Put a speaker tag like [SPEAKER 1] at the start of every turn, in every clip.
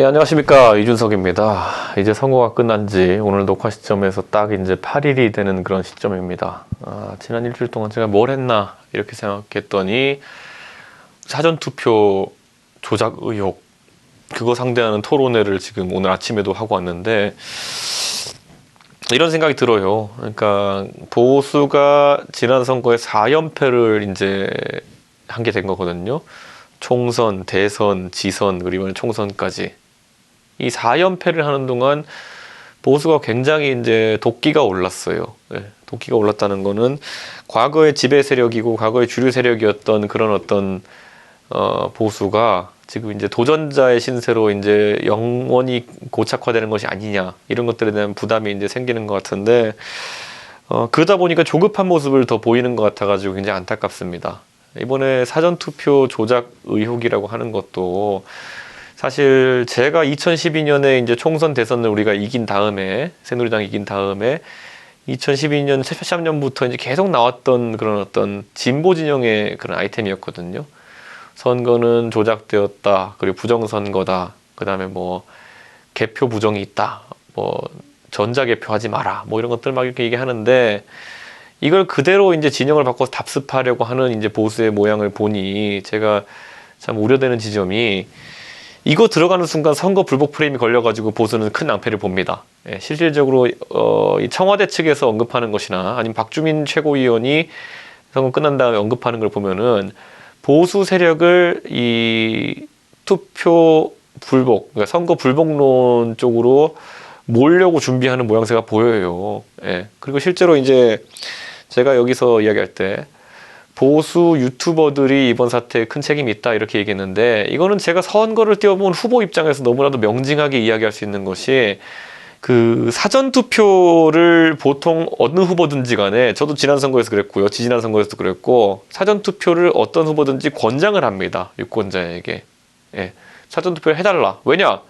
[SPEAKER 1] 예, 안녕하십니까. 이준석입니다. 이제 선거가 끝난 지 오늘 녹화 시점에서 딱 이제 8일이 되는 그런 시점입니다. 지난 일주일 동안 제가 뭘 했나 이렇게 생각했더니 사전투표 조작 의혹 그거 상대하는 토론회를 지금 오늘 아침에도 하고 왔는데 이런 생각이 들어요. 그러니까 보수가 지난 선거에 4연패를 이제 한 게 된 거거든요. 총선, 대선, 지선, 그리고 총선까지. 이 4연패를 하는 동안 보수가 굉장히 이제 도끼가 올랐어요. 네, 도끼가 올랐다는 거는 과거의 지배 세력이고 과거의 주류 세력이었던 그런 어떤 보수가 지금 이제 도전자의 신세로 이제 영원히 고착화되는 것이 아니냐 이런 것들에 대한 부담이 이제 생기는 것 같은데 그러다 보니까 조급한 모습을 더 보이는 것 같아가지고 굉장히 안타깝습니다. 이번에 사전투표 조작 의혹이라고 하는 것도 사실 제가 2012년에 이제 총선 대선을 우리가 이긴 다음에 새누리당이 이긴 다음에 2012년 13년부터 이제 계속 나왔던 그런 어떤 진보 진영의 그런 아이템이었거든요. 선거는 조작되었다. 그리고 부정선거다. 그다음에 뭐 개표 부정이 있다. 뭐 전자개표 하지 마라. 뭐 이런 것들 막 이렇게 얘기하는데 이걸 그대로 이제 진영을 바꿔서 답습하려고 하는 이제 보수의 모양을 보니 제가 참 우려되는 지점이 이거 들어가는 순간 선거 불복 프레임이 걸려가지고 보수는 큰 낭패를 봅니다. 예, 실질적으로 이 청와대 측에서 언급하는 것이나 아니면 박주민 최고위원이 선거 끝난 다음에 언급하는 걸 보면은 보수 세력을 이 투표 불복, 그러니까 선거 불복론 쪽으로 몰려고 준비하는 모양새가 보여요. 예, 그리고 실제로 이제 제가 여기서 이야기할 때 보수 유튜버들이 이번 사태에 큰 책임이 있다 이렇게 얘기했는데 이거는 제가 선거를 뛰어본 후보 입장에서 너무나도 명징하게 이야기할 수 있는 것이 그 사전투표를 보통 어느 후보든지 간에 저도 지난 선거에서 그랬고요. 지지난 선거에서도 그랬고 사전투표를 어떤 후보든지 권장을 합니다. 유권자에게. 예, 사전투표를 해달라. 왜냐?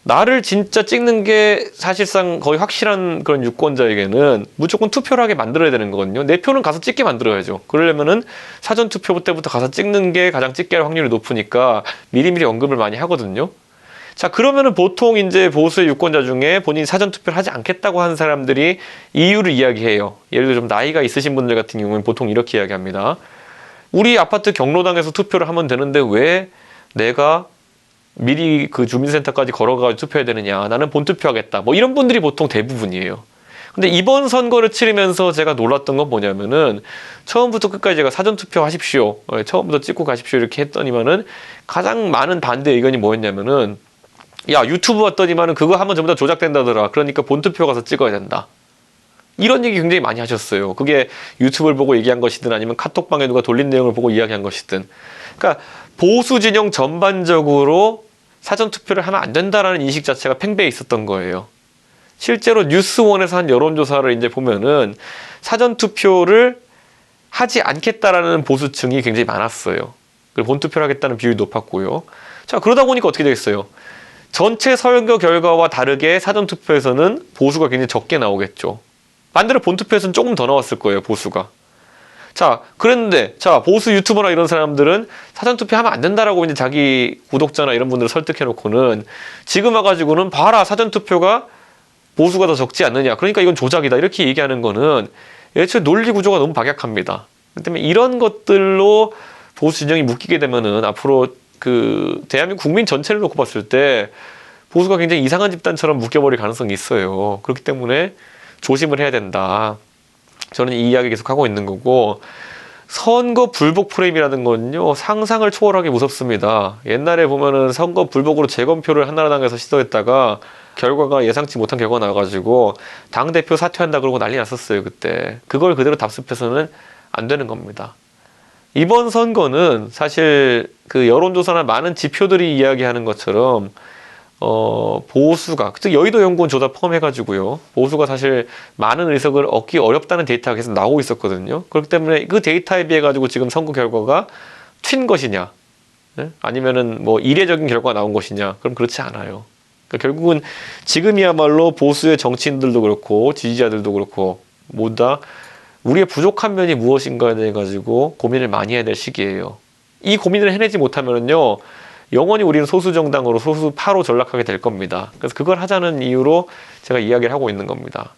[SPEAKER 1] 나를 진짜 찍는 게 사실상 거의 확실한 그런 유권자에게는 무조건 투표를 하게 만들어야 되는 거거든요. 내 표는 가서 찍게 만들어야죠. 그러려면은 사전투표 때부터 가서 찍는 게 가장 찍게 할 확률이 높으니까 미리미리 언급을 많이 하거든요. 자, 그러면은 보통 이제 보수의 유권자 중에 본인이 사전투표를 하지 않겠다고 하는 사람들이 이유를 이야기해요. 예를 들어 좀 나이가 있으신 분들 같은 경우는 보통 이렇게 이야기합니다. 우리 아파트 경로당에서 투표를 하면 되는데 왜 내가 미리 그 주민센터까지 걸어가지고 투표해야 되느냐. 나는 본투표하겠다. 뭐 이런 분들이 보통 대부분이에요. 근데 이번 선거를 치르면서 제가 놀랐던 건 뭐냐면은 처음부터 끝까지 제가 사전투표 하십시오. 처음부터 찍고 가십시오. 이렇게 했더니만은 가장 많은 반대 의견이 뭐였냐면은 야, 유튜브 왔더니만은 그거 하면 전부 다 조작된다더라. 그러니까 본투표 가서 찍어야 된다. 이런 얘기 굉장히 많이 하셨어요. 그게 유튜브를 보고 얘기한 것이든 아니면 카톡방에 누가 돌린 내용을 보고 이야기한 것이든. 그러니까 보수 진영 전반적으로 사전투표를 하면 안 된다라는 인식 자체가 팽배해 있었던 거예요. 실제로 뉴스원에서 한 여론조사를 이제 보면은 사전투표를 하지 않겠다라는 보수층이 굉장히 많았어요. 그리고 본투표를 하겠다는 비율이 높았고요. 자, 그러다 보니까 어떻게 되겠어요? 전체 선거 결과와 다르게 사전투표에서는 보수가 굉장히 적게 나오겠죠. 반대로 본투표에서는 조금 더 나왔을 거예요, 보수가. 자, 그랬는데, 자, 보수 유튜버나 이런 사람들은 사전투표 하면 안 된다라고 이제 자기 구독자나 이런 분들을 설득해놓고는 지금 와가지고는 봐라, 사전투표가 보수가 더 적지 않느냐. 그러니까 이건 조작이다. 이렇게 얘기하는 거는 애초에 논리 구조가 너무 박약합니다. 그렇기 때문에 이런 것들로 보수 진영이 묶이게 되면은 앞으로 그 대한민국 국민 전체를 놓고 봤을 때 보수가 굉장히 이상한 집단처럼 묶여버릴 가능성이 있어요. 그렇기 때문에 조심을 해야 된다. 저는 이 이야기 계속 하고 있는 거고 선거 불복 프레임이라는 건요 상상을 초월하게 무섭습니다. 옛날에 보면은 선거 불복으로 재검표를 한나라당에서 시도했다가 결과가 예상치 못한 결과가 나와가지고 당대표 사퇴한다 그러고 난리 났었어요. 그때 그걸 그대로 답습해서는 안 되는 겁니다. 이번 선거는 사실 그 여론조사나 많은 지표들이 이야기하는 것처럼 보수가, 즉 여의도 연구원 조사 포함해가지고요. 보수가 사실 많은 의석을 얻기 어렵다는 데이터가 계속 나오고 있었거든요. 그렇기 때문에 그 데이터에 비해 가지고 지금 선거 결과가 튄 것이냐, 네? 아니면은 뭐 이례적인 결과가 나온 것이냐, 그럼 그렇지 않아요. 그러니까 결국은 지금이야말로 보수의 정치인들도 그렇고 지지자들도 그렇고 모두 다 우리의 부족한 면이 무엇인가에 대해 가지고 고민을 많이 해야 될 시기예요. 이 고민을 해내지 못하면은요. 영원히 우리는 소수 정당으로 소수파로 전락하게 될 겁니다. 그래서 그걸 하자는 이유로 제가 이야기를 하고 있는 겁니다.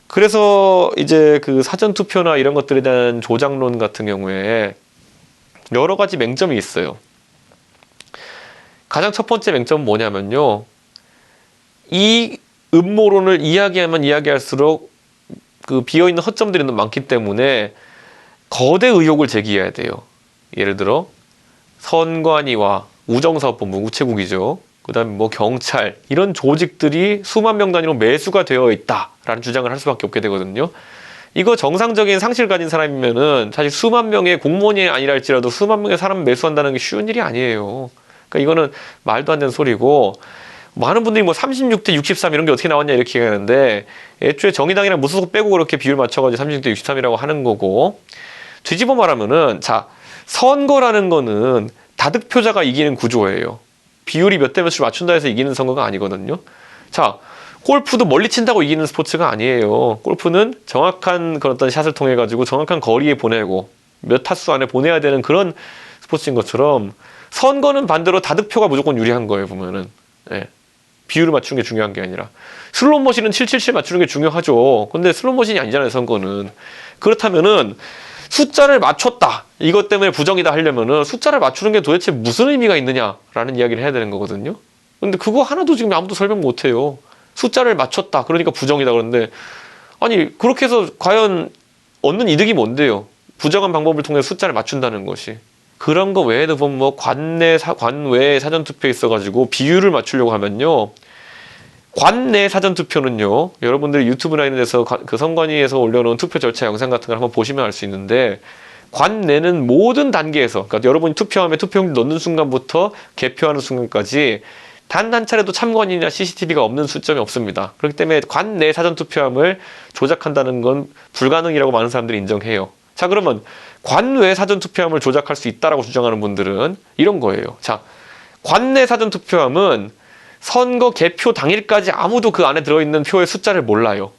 [SPEAKER 1] 그래서 이제 그 사전투표나 이런 것들에 대한 조작론 같은 경우에 여러 가지 맹점이 있어요. 가장 첫 번째 맹점은 뭐냐면요. 이 음모론을 이야기하면 이야기할수록 그 비어있는 허점들이 너무 많기 때문에 거대 의혹을 제기해야 돼요. 예를 들어 선관위와 우정사업본부, 우체국이죠. 그 다음에 뭐 경찰 이런 조직들이 수만 명 단위로 매수가 되어 있다라는 주장을 할 수밖에 없게 되거든요. 이거 정상적인 상식을 가진 사람이면은 사실 수만 명의 공무원이 아니라 할지라도 수만 명의 사람 매수한다는 게 쉬운 일이 아니에요. 그러니까 이거는 말도 안 되는 소리고, 많은 분들이 뭐 36대 63 이런 게 어떻게 나왔냐 이렇게 얘기하는데, 애초에 정의당이랑 무소속 빼고 그렇게 비율 맞춰가지고 36대 63이라고 하는 거고, 뒤집어 말하면은 자, 선거라는 거는 다득표자가 이기는 구조예요. 비율이 몇 대 몇을 맞춘다 해서 이기는 선거가 아니거든요. 자, 골프도 멀리 친다고 이기는 스포츠가 아니에요. 골프는 정확한 그런 어떤 샷을 통해 가지고 정확한 거리에 보내고 몇 타수 안에 보내야 되는 그런 스포츠인 것처럼, 선거는 반대로 다득표가 무조건 유리한 거예요, 보면은. 예. 비율을 맞추는 게 중요한 게 아니라. 슬롯머신은 777 맞추는 게 중요하죠. 근데 슬롯머신이 아니잖아요, 선거는. 그렇다면은 숫자를 맞췄다, 이것 때문에 부정이다 하려면은 숫자를 맞추는 게 도대체 무슨 의미가 있느냐라는 이야기를 해야 되는 거거든요. 근데 그거 하나도 지금 아무도 설명 못 해요. 숫자를 맞췄다, 그러니까 부정이다 그러는데, 아니 그렇게 해서 과연 얻는 이득이 뭔데요? 부정한 방법을 통해 숫자를 맞춘다는 것이. 그런 거 외에도 보면 뭐 관외 사전투표에 있어가지고 비율을 맞추려고 하면요, 관내 사전투표는요, 여러분들이 유튜브나 이런 데서 그 선관위에서 올려놓은 투표 절차 영상 같은 걸 한번 보시면 알 수 있는데, 관내는 모든 단계에서, 그러니까 여러분이 투표함에 투표용지 넣는 순간부터 개표하는 순간까지 단 한 차례도 참관인이나 CCTV가 없는 수점이 없습니다. 그렇기 때문에 관내 사전투표함을 조작한다는 건 불가능이라고 많은 사람들이 인정해요. 자, 그러면 관외 사전투표함을 조작할 수 있다라고 주장하는 분들은 이런 거예요. 자, 관내 사전투표함은 선거 개표 당일까지 아무도 그 안에 들어있는 표의 숫자를 몰라요.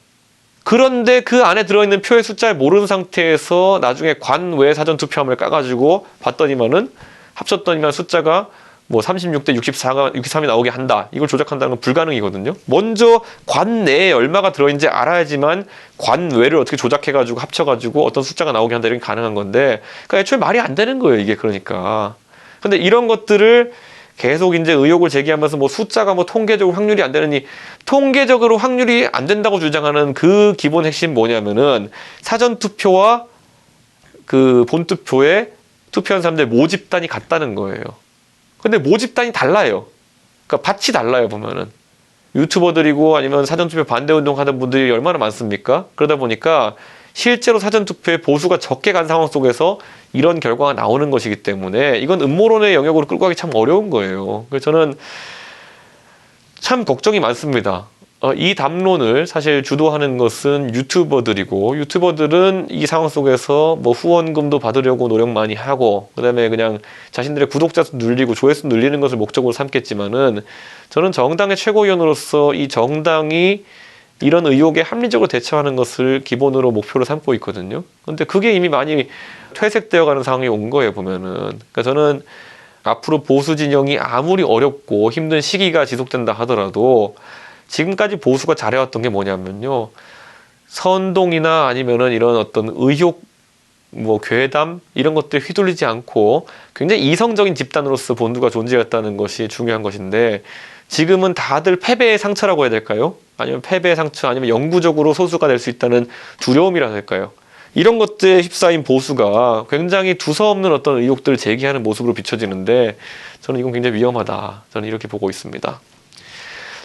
[SPEAKER 1] 그런데 그 안에 들어있는 표의 숫자를 모르는 상태에서 나중에 관외 사전투표함을 까가지고 봤더니만은, 합쳤더니만 숫자가 뭐 36대 63이 나오게 한다, 이걸 조작한다는 건 불가능이거든요. 먼저 관내에 얼마가 들어있는지 알아야지만 관외를 어떻게 조작해가지고 합쳐가지고 어떤 숫자가 나오게 한다, 이런 게 가능한 건데, 그러니까 애초에 말이 안 되는 거예요, 이게. 그러니까. 근데 이런 것들을 계속 이제 의혹을 제기하면서 뭐 숫자가 뭐 통계적으로 확률이 안 되느니, 통계적으로 확률이 안 된다고 주장하는 그 기본 핵심 뭐냐면은, 사전투표와 그 본투표에 투표한 사람들 모집단이 같다는 거예요. 근데 모집단이 달라요. 그러니까 밭이 달라요, 보면은. 유튜버들이고 아니면 사전투표 반대운동 하던 분들이 얼마나 많습니까? 그러다 보니까 실제로 사전투표에 보수가 적게 간 상황 속에서 이런 결과가 나오는 것이기 때문에 이건 음모론의 영역으로 끌고 가기 참 어려운 거예요. 그래서 저는 참 걱정이 많습니다. 이 담론을 사실 주도하는 것은 유튜버들이고, 유튜버들은 이 상황 속에서 뭐 후원금도 받으려고 노력 많이 하고, 그 다음에 그냥 자신들의 구독자 수 늘리고 조회수 늘리는 것을 목적으로 삼겠지만은, 저는 정당의 최고위원으로서 이 정당이 이런 의혹에 합리적으로 대처하는 것을 기본으로 목표로 삼고 있거든요. 근데 그게 이미 많이 퇴색되어 가는 상황이 온 거예요, 보면은. 그러니까 저는 앞으로 보수 진영이 아무리 어렵고 힘든 시기가 지속된다 하더라도, 지금까지 보수가 잘해왔던 게 뭐냐면요, 선동이나 아니면은 이런 어떤 의혹, 뭐 괴담 이런 것들에 휘둘리지 않고 굉장히 이성적인 집단으로서 본두가 존재했다는 것이 중요한 것인데, 지금은 다들 패배의 상처라고 해야 될까요? 아니면 패배의 상처, 아니면 영구적으로 소수가 될 수 있다는 두려움이라 할까요? 이런 것들에 휩싸인 보수가 굉장히 두서없는 어떤 의혹들을 제기하는 모습으로 비춰지는데, 저는 이건 굉장히 위험하다, 저는 이렇게 보고 있습니다.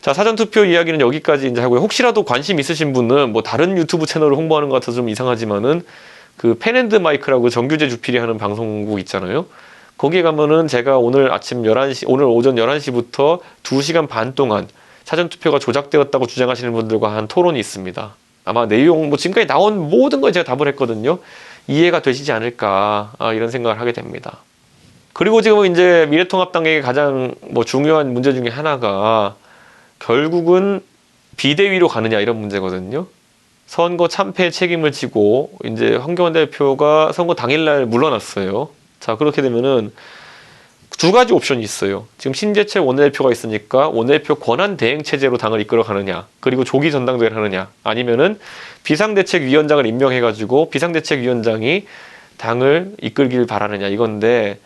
[SPEAKER 1] 자, 사전투표 이야기는 여기까지 이제 하고요. 혹시라도 관심 있으신 분은 뭐 다른 유튜브 채널을 홍보하는 것 같아서 좀 이상하지만은, 그 펜앤드마이크라고 정규재 주필이 하는 방송국 있잖아요. 거기에 가면은 제가 오늘 아침 11시, 오늘 오전 11시부터 2시간 반 동안 사전투표가 조작되었다고 주장하시는 분들과 한 토론이 있습니다. 아마 내용, 뭐 지금까지 나온 모든 걸 제가 답을 했거든요. 이해가 되시지 않을까, 이런 생각을 하게 됩니다. 그리고 지금 이제 미래통합당에게 가장 뭐 중요한 문제 중에 하나가 결국은 비대위로 가느냐, 이런 문제거든요. 선거 참패 책임을 지고 이제 황교안 대표가 선거 당일날 물러났어요. 자, 그렇게 되면은 두 가지 옵션이 있어요. 지금 신재철 원내대표가 있으니까 원내대표 권한 대행 체제로 당을 이끌어가느냐, 그리고 조기 전당대회를 하느냐, 아니면은 비상대책위원장을 임명해가지고 비상대책위원장이 당을 이끌길 바라느냐, 이건데,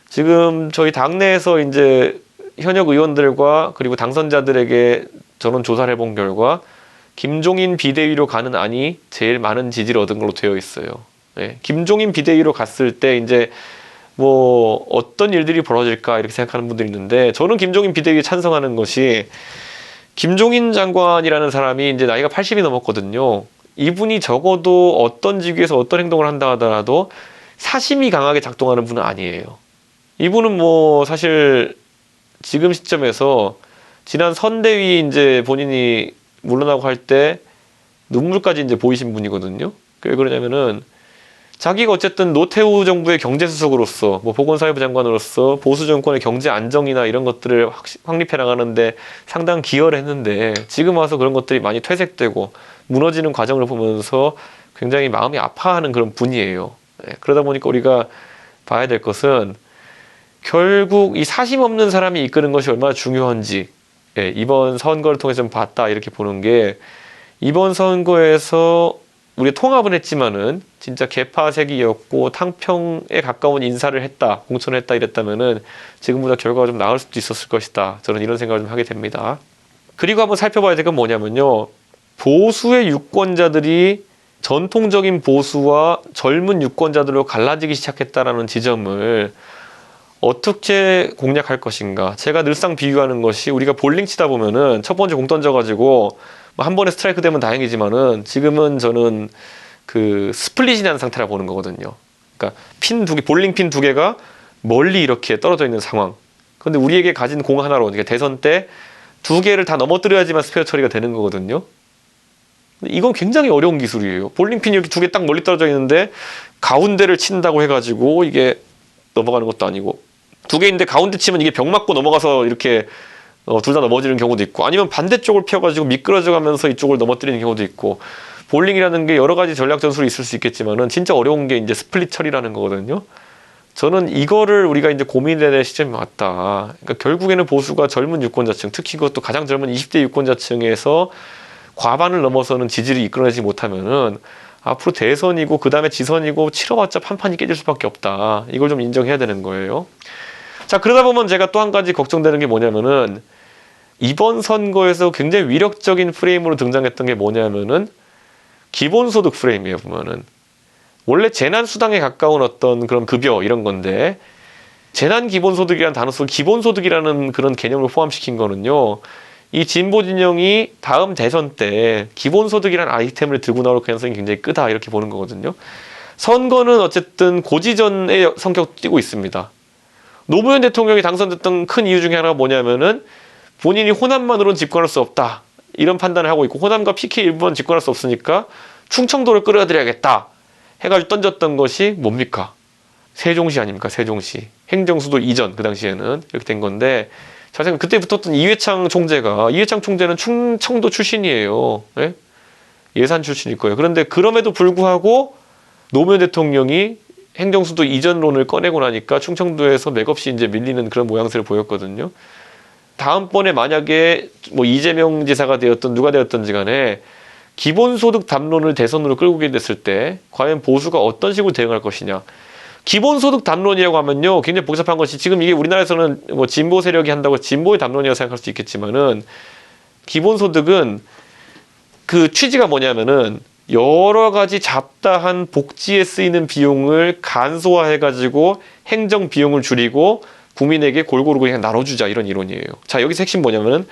[SPEAKER 1] 지금 저희 당내에서 이제 현역 의원들과 그리고 당선자들에게 저는 조사를 해본 결과 김종인 비대위로 가는 안이 제일 많은 지지를 얻은 걸로 되어 있어요. 네, 김종인 비대위로 갔을 때 이제 뭐 어떤 일들이 벌어질까 이렇게 생각하는 분들이 있는데, 저는 김종인 비대위에 찬성하는 것이, 김종인 장관이라는 사람이 이제 나이가 80이 넘었거든요. 이분이 적어도 어떤 직위에서 어떤 행동을 한다 하더라도 사심이 강하게 작동하는 분은 아니에요. 이분은 뭐 사실 지금 시점에서 지난 선대위 이제 본인이 물러나고 할 때 눈물까지 이제 보이신 분이거든요. 왜 그러냐면은 자기가 어쨌든 노태우 정부의 경제수석으로서, 뭐 보건사회부 장관으로서 보수 정권의 경제 안정이나 이런 것들을 확립해 나가는데 상당한 기여를 했는데, 지금 와서 그런 것들이 많이 퇴색되고 무너지는 과정을 보면서 굉장히 마음이 아파하는 그런 분이에요. 그러다 보니까 우리가 봐야 될 것은, 결국 이 사심 없는 사람이 이끄는 것이 얼마나 중요한지, 이번 선거를 통해서 좀 봤다, 이렇게 보는 게, 이번 선거에서 우리가 통합은 했지만은 진짜 개파색이었고 탕평에 가까운 인사를 했다, 공천을 했다 이랬다면은 지금보다 결과가 좀 나을 수도 있었을 것이다. 저는 이런 생각을 좀 하게 됩니다. 그리고 한번 살펴봐야 될 건 뭐냐면요, 보수의 유권자들이 전통적인 보수와 젊은 유권자들로 갈라지기 시작했다라는 지점을 어떻게 공략할 것인가. 제가 늘상 비유하는 것이, 우리가 볼링 치다 보면은 첫 번째 공 던져가지고 한 번에 스트라이크 되면 다행이지만은, 지금은 저는 그 스플릿이 난 상태라 보는 거거든요. 그러니까 볼링 핀 두 개가 멀리 이렇게 떨어져 있는 상황. 근데 우리에게 가진 공 하나로, 그러니까 대선 때 두 개를 다 넘어뜨려야지만 스페어 처리가 되는 거거든요. 이건 굉장히 어려운 기술이에요. 볼링 핀이 이렇게 두 개 딱 멀리 떨어져 있는데 가운데를 친다고 해가지고 이게 넘어가는 것도 아니고, 두 개인데 가운데 치면 이게 벽 맞고 넘어가서 이렇게 둘 다 넘어지는 경우도 있고, 아니면 반대쪽을 펴가지고 미끄러져 가면서 이쪽을 넘어뜨리는 경우도 있고, 볼링이라는 게 여러 가지 전략 전술이 있을 수 있겠지만은 진짜 어려운 게 이제 스플릿 처리라는 거거든요. 저는 이거를 우리가 이제 고민해야 될 시점이 왔다. 그러니까 결국에는 보수가 젊은 유권자층, 특히 그것도 가장 젊은 20대 유권자층에서 과반을 넘어서는 지지를 이끌어내지 못하면은 앞으로 대선이고 그 다음에 지선이고 치러봤자 판판이 깨질 수밖에 없다. 이걸 좀 인정해야 되는 거예요. 자, 그러다 보면 제가 또 한 가지 걱정되는 게 뭐냐면은, 이번 선거에서 굉장히 위력적인 프레임으로 등장했던 게 뭐냐면은 기본소득 프레임이에요. 보면은 원래 재난수당에 가까운 어떤 그런 급여 이런 건데, 재난기본소득이라는 단어 속에 기본소득이라는 그런 개념을 포함시킨 거는요, 이 진보 진영이 다음 대선 때 기본소득이라는 아이템을 들고 나올 가능성이 굉장히 크다, 이렇게 보는 거거든요. 선거는 어쨌든 고지전의 성격 띠고 있습니다. 노무현 대통령이 당선됐던 큰 이유 중에 하나가 뭐냐면은 본인이 호남만으로는 집권할 수 없다, 이런 판단을 하고 있고, 호남과 PK 일부만 집권할 수 없으니까 충청도를 끌어들여야겠다 해가지고 던졌던 것이 뭡니까? 세종시 아닙니까? 세종시. 행정수도 이전, 그 당시에는 이렇게 된 건데, 자, 그때 붙었던 이회창 총재는 충청도 출신이에요. 예? 예산 출신일 거예요. 그런데 그럼에도 불구하고 노무현 대통령이 행정수도 이전론을 꺼내고 나니까 충청도에서 맥없이 이제 밀리는 그런 모양새를 보였거든요. 다음번에 만약에 뭐 이재명 지사가 되었던 누가 되었던지 간에 기본소득 담론을 대선으로 끌고 오게 됐을 때 과연 보수가 어떤 식으로 대응할 것이냐. 기본소득 담론이라고 하면요, 굉장히 복잡한 것이, 지금 이게 우리나라에서는 뭐 진보 세력이 한다고 진보의 담론이라고 생각할 수 있겠지만은, 기본소득은 그 취지가 뭐냐면은 여러 가지 잡다한 복지에 쓰이는 비용을 간소화해가지고 행정 비용을 줄이고 국민에게 골고루 그냥 나눠주자, 이런 이론이에요. 자, 여기서 핵심 뭐냐면은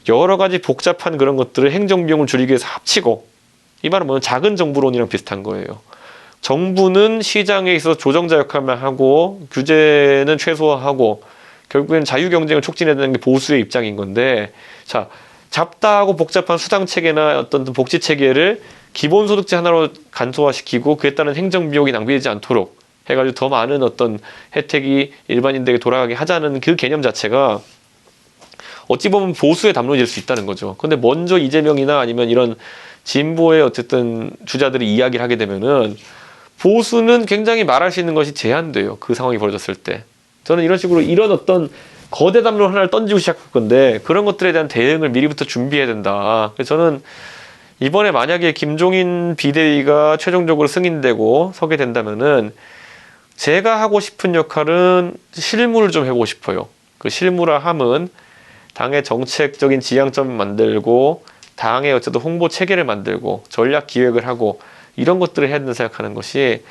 [SPEAKER 1] 여러 가지 복잡한 그런 것들을 행정 비용을 줄이기 위해서 합치고, 이 말은 뭐냐면 작은 정부론이랑 비슷한 거예요. 정부는 시장에 있어서 조정자 역할만 하고 규제는 최소화하고 결국에는 자유경쟁을 촉진해야 되는 게 보수의 입장인 건데, 자, 잡다하고 복잡한 수당체계나 어떤 복지체계를 기본소득제 하나로 간소화시키고 그에 따른 행정비용이 낭비되지 않도록 해가지고 더 많은 어떤 혜택이 일반인들에게 돌아가게 하자는 그 개념 자체가 어찌 보면 보수의 담론일 수 있다는 거죠. 근데 먼저 이재명이나 아니면 이런 진보의 어쨌든 주자들이 이야기를 하게 되면은 보수는 굉장히 말할 수 있는 것이 제한돼요. 그 상황이 벌어졌을 때. 저는 이런 식으로 이런 어떤 거대 담론 하나를 던지고 시작할 건데 그런 것들에 대한 대응을 미리부터 준비해야 된다. 그래서 저는 이번에 만약에 김종인 비대위가 최종적으로 승인되고 서게 된다면은 제가 하고 싶은 역할은 실무를 좀 해보고 싶어요. 그 실무라 함은 당의 정책적인 지향점을 만들고 당의 어쨌든 홍보 체계를 만들고 전략 기획을 하고 이런 것들을 해야 된다 생각하는 것이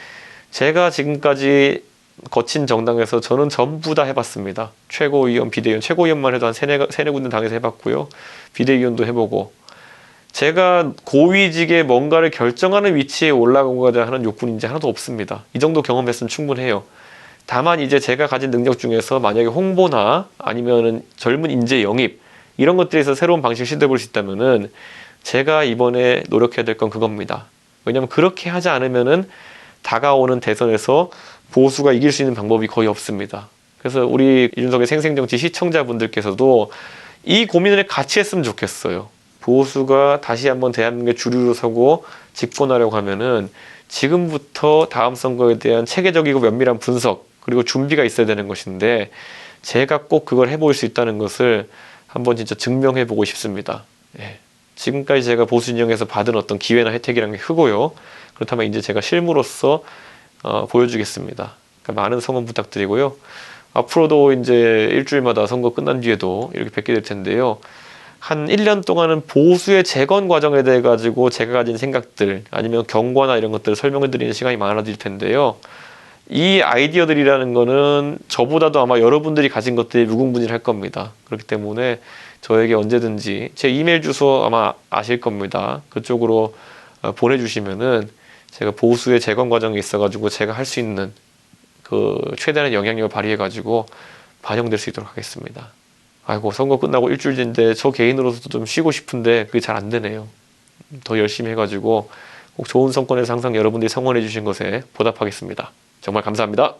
[SPEAKER 1] 제가 지금까지 거친 정당에서 저는 전부 다 해봤습니다. 최고위원, 비대위원, 최고위원만 해도 한 세네 군데 당에서 해봤고요. 비대위원도 해보고 제가 고위직에 뭔가를 결정하는 위치에 올라가고자 하는 욕구는 이제 하나도 없습니다. 이 정도 경험했으면 충분해요. 다만 이제 제가 가진 능력 중에서 만약에 홍보나 아니면은 젊은 인재 영입 이런 것들에서 새로운 방식을 시도해볼 수 있다면은 제가 이번에 노력해야 될 건 그겁니다. 왜냐면 그렇게 하지 않으면은 다가오는 대선에서 보수가 이길 수 있는 방법이 거의 없습니다. 그래서 우리 이준석의 생생정치 시청자분들께서도 이 고민을 같이 했으면 좋겠어요. 보수가 다시 한번 대한민국의 주류로 서고 집권하려고 하면은 지금부터 다음 선거에 대한 체계적이고 면밀한 분석 그리고 준비가 있어야 되는 것인데 제가 꼭 그걸 해볼 수 있다는 것을 한번 진짜 증명해보고 싶습니다. 예. 지금까지 제가 보수 진영에서 받은 어떤 기회나 혜택이라는 게 크고요. 그렇다면 이제 제가 실무로서 보여주겠습니다. 그러니까 많은 성원 부탁드리고요. 앞으로도 이제 일주일마다 선거 끝난 뒤에도 이렇게 뵙게 될 텐데요. 한 1년 동안은 보수의 재건 과정에 대해 가지고 제가 가진 생각들 아니면 경과나 이런 것들을 설명해 드리는 시간이 많아질 텐데요. 이 아이디어들이라는 거는 저보다도 아마 여러분들이 가진 것들이 무궁무진할 겁니다. 그렇기 때문에 저에게 언제든지 제 이메일 주소 아마 아실 겁니다. 그쪽으로 보내주시면은 제가 보수의 재건 과정에 있어가지고 제가 할 수 있는 그 최대한의 영향력을 발휘해가지고 반영될 수 있도록 하겠습니다. 아이고 선거 끝나고 일주일인데 저 개인으로서도 좀 쉬고 싶은데 그게 잘 안 되네요. 더 열심히 해가지고 꼭 좋은 선거에서 항상 여러분들이 성원해 주신 것에 보답하겠습니다. 정말 감사합니다.